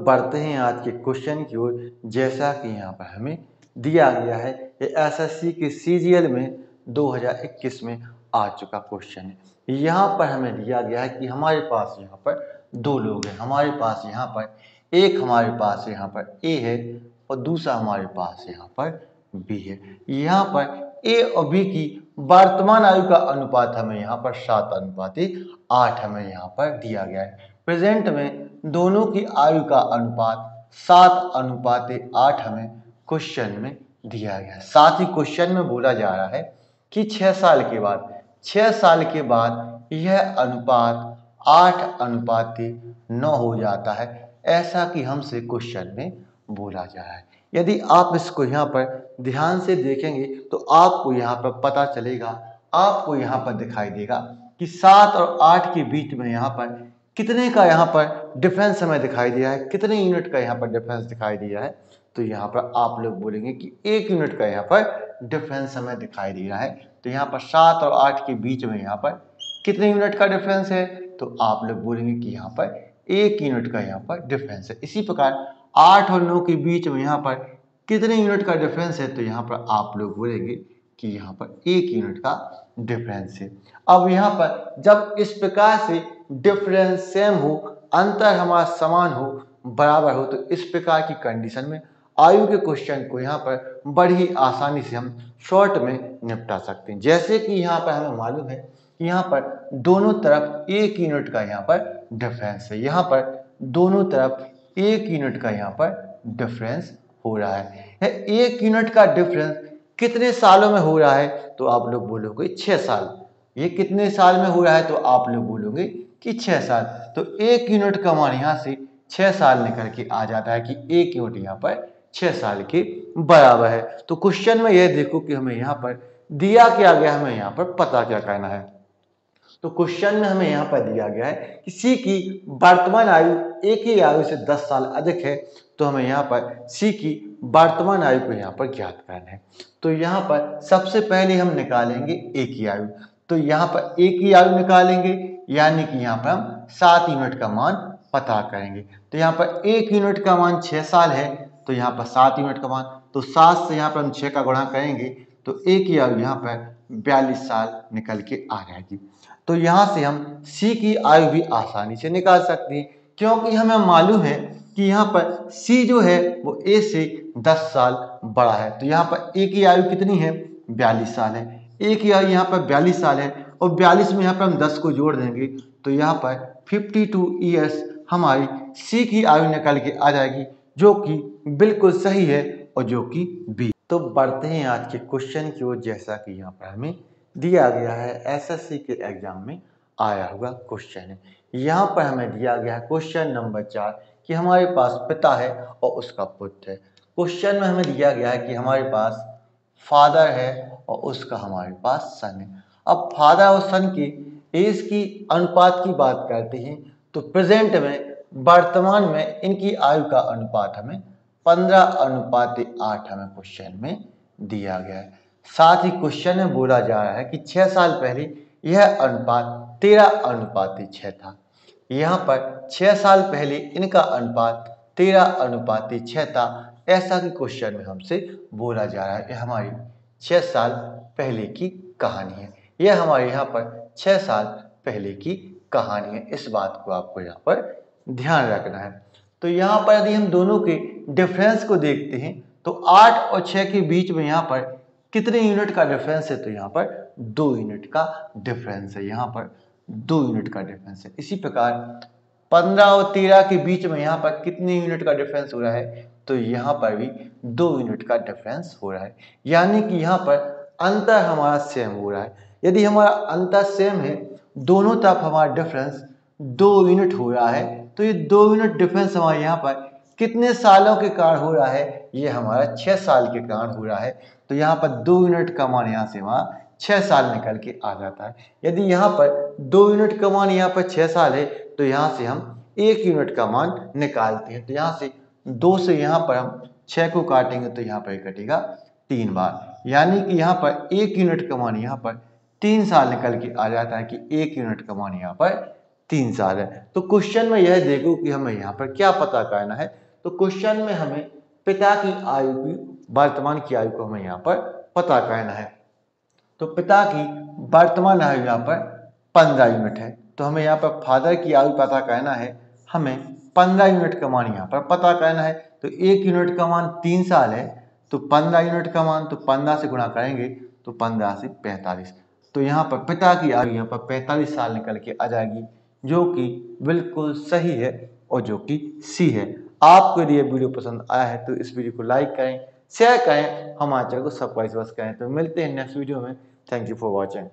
बढ़ते हैं आज के क्वेश्चन की ओर। जैसा कि यहाँ पर हमें दिया गया है, ये एसएससी के सीजीएल में 2021 में आ चुका क्वेश्चन है। यहाँ पर हमें दिया गया है कि हमारे पास यहाँ पर दो लोग हैं। हमारे पास यहाँ पर हमारे पास यहाँ पर ए है और दूसरा हमारे पास यहाँ पर बी है। यहाँ पर ए और बी की वर्तमान आयु का अनुपात हमें यहाँ पर 7:8 हमें यहाँ पर दिया गया है। प्रेजेंट में दोनों की आयु का अनुपात 7:8 हमें क्वेश्चन में दिया गया है। साथ ही क्वेश्चन में बोला जा रहा है कि 6 साल के बाद यह अनुपात 8:9 हो जाता है, ऐसा कि हमसे क्वेश्चन में बोला जा रहा है। यदि आप इसको यहाँ पर ध्यान से देखेंगे तो आपको यहाँ पर पता चलेगा, आपको यहाँ पर दिखाई देगा कि 7 और 8 के बीच में यहाँ पर कितने का यहाँ पर डिफरेंस हमें दिखाई दिया है, कितने यूनिट का यहाँ पर डिफरेंस दिखाई दिया है। तो यहाँ पर आप लोग बोलेंगे कि 1 यूनिट का यहाँ पर डिफरेंस हमें दिखाई दे रहा है। तो यहाँ पर 7 और 8 के बीच में यहाँ पर कितने यूनिट का डिफरेंस है, तो आप लोग बोलेंगे कि यहाँ पर 1 यूनिट का यहाँ पर डिफरेंस है। इसी प्रकार 8 और 9 के बीच में यहाँ पर कितने यूनिट का डिफरेंस है, तो यहाँ पर आप लोग बोलेंगे कि यहाँ पर 1 यूनिट का डिफरेंस है। अब यहाँ पर जब इस प्रकार से डिफरेंस सेम हो, अंतर हमारा समान हो, बराबर हो, तो इस प्रकार की कंडीशन में आयु के क्वेश्चन को यहाँ पर बड़ी आसानी से हम शॉर्ट में निपटा सकते हैं। जैसे कि यहाँ पर हमें मालूम है कि यहाँ पर दोनों तरफ 1 यूनिट का यहाँ पर डिफरेंस है। यहाँ पर दोनों तरफ 1 यूनिट का यहाँ पर डिफरेंस हो रहा है। 1 यूनिट का डिफरेंस कितने सालों में हो रहा है, तो आप लोग बोलोगे 6 साल। ये कितने साल में हो रहा है, तो आप लोग बोलोगे कि 6 साल। तो 1 यूनिट का मान यहाँ से 6 साल निकल के आ जाता है कि 1 यूनिट यहाँ पर 6 साल के बराबर है। तो क्वेश्चन में यह देखो कि हमें यहाँ पर दिया क्या गया, हमें यहाँ पर पता क्या करना है। तो क्वेश्चन में हमें यहाँ पर दिया गया है कि सी की वर्तमान आयु ए की आयु से 10 साल अधिक है, तो हमें यहाँ पर सी की वर्तमान आयु को यहाँ पर ज्ञात करना है। तो यहाँ पर सबसे पहले हम निकालेंगे ए की आयु। तो यहाँ पर ए की आयु निकालेंगे, यानी कि यहाँ पर हम 7 यूनिट का मान पता करेंगे। तो यहाँ पर 1 यूनिट का मान 6 साल है, तो यहाँ पर 7 यूनिट का मान, तो 7 से यहाँ पर हम 6 का गुणा करेंगे तो ए की आयु यहाँ पर 42 साल निकल के आ जाएगी। तो यहाँ से हम सी की आयु भी आसानी से निकाल सकते हैं, क्योंकि हमें मालूम है कि यहाँ पर सी जो है वो ए से 10 साल बड़ा है। तो यहाँ पर ए की आयु कितनी है, 42 साल है। ए की आयु यहाँ पर 42 साल है और 42 में यहाँ पर हम 10 को जोड़ देंगे तो यहाँ पर 52 ईयर्स हमारी सी की आयु निकल के आ जाएगी, जो कि बिल्कुल सही है और जो कि बी। तो बढ़ते हैं आज के क्वेश्चन की ओर। जैसा कि यहाँ पर हमें दिया गया है, एसएससी के एग्जाम में आया हुआ क्वेश्चन है। यहाँ पर हमें दिया गया है क्वेश्चन नंबर 4 कि हमारे पास पिता है और उसका पुत्र है। क्वेश्चन में हमें दिया गया है कि हमारे पास फादर है और उसका हमारे पास सन है। अब फादर और सन की एज की अनुपात की बात करते हैं तो प्रेजेंट में वर्तमान में इनकी आयु का अनुपात हमें 15:8 हमें क्वेश्चन में दिया गया है। साथ ही क्वेश्चन में बोला जा रहा है कि 6 साल पहले यह अनुपात 13:6 था। यहाँ पर 6 साल पहले इनका अनुपात 13:6 था, ऐसा कि क्वेश्चन में हमसे बोला जा रहा है। यह हमारी 6 साल पहले की कहानी है। यह हमारे यहाँ पर 6 साल पहले की कहानी है। इस बात को आपको यहाँ पर ध्यान रखना है। तो यहाँ पर यदि हम दोनों के डिफरेंस को देखते हैं तो 8 और 6 के बीच में यहाँ पर कितने यूनिट का डिफरेंस है, तो यहाँ पर 2 यूनिट का डिफरेंस है। यहाँ पर 2 यूनिट का डिफरेंस है। इसी प्रकार 15 और 13 के बीच में यहाँ पर कितने यूनिट का डिफरेंस हो रहा है, तो यहाँ पर भी 2 यूनिट का डिफरेंस हो रहा है। यानी कि यहाँ पर अंतर हमारा सेम हो रहा है। यदि हमारा अंतर सेम है, दोनों तरफ हमारा डिफरेंस 2 यूनिट हो रहा है, तो ये 2 यूनिट डिफरेंस हमारे यहाँ पर कितने सालों के कारण हो रहा है, ये हमारा 6 साल के कारण हो रहा है। तो यहाँ पर 2 यूनिट का मान यहाँ से वहाँ 6 साल निकल के आ जाता है। यदि यहाँ पर 2 यूनिट का मान यहाँ पर 6 साल है तो यहाँ से हम 1 यूनिट का मान निकालते हैं। तो यहाँ से 2 से यहाँ पर हम 6 को काटेंगे तो यहाँ पर कटेगा 3 बार, यानी कि यहाँ पर 1 यूनिट का मान यहाँ पर 3 साल निकल के आ जाता है कि 1 यूनिट का मान यहाँ पर 3 साल है। तो क्वेश्चन में यह देखो कि हमें यहाँ पर क्या पता करना है। तो क्वेश्चन में हमें पिता की आयु की वर्तमान की आयु को हमें यहाँ पर पता करना है। तो पिता की वर्तमान आयु यहाँ पर 15 यूनिट है। तो हमें यहाँ पर फादर की आयु पता करना है, हमें 15 यूनिट का मान यहाँ पर पता करना है। तो 1 यूनिट का मान 3 साल है, तो 15 यूनिट का मान तो 15 से गुणा करेंगे तो 15 से 45। तो यहाँ पर पिता की आयु यहाँ पर 45 साल निकल के आ जाएगी, जो कि बिल्कुल सही है और जो कि सी है। आपको यदि ये वीडियो पसंद आया है तो इस वीडियो को लाइक करें, शेयर करें, हमारे चैनल को सब्सक्राइब करें। तो मिलते हैं नेक्स्ट वीडियो में। Thank you for watching.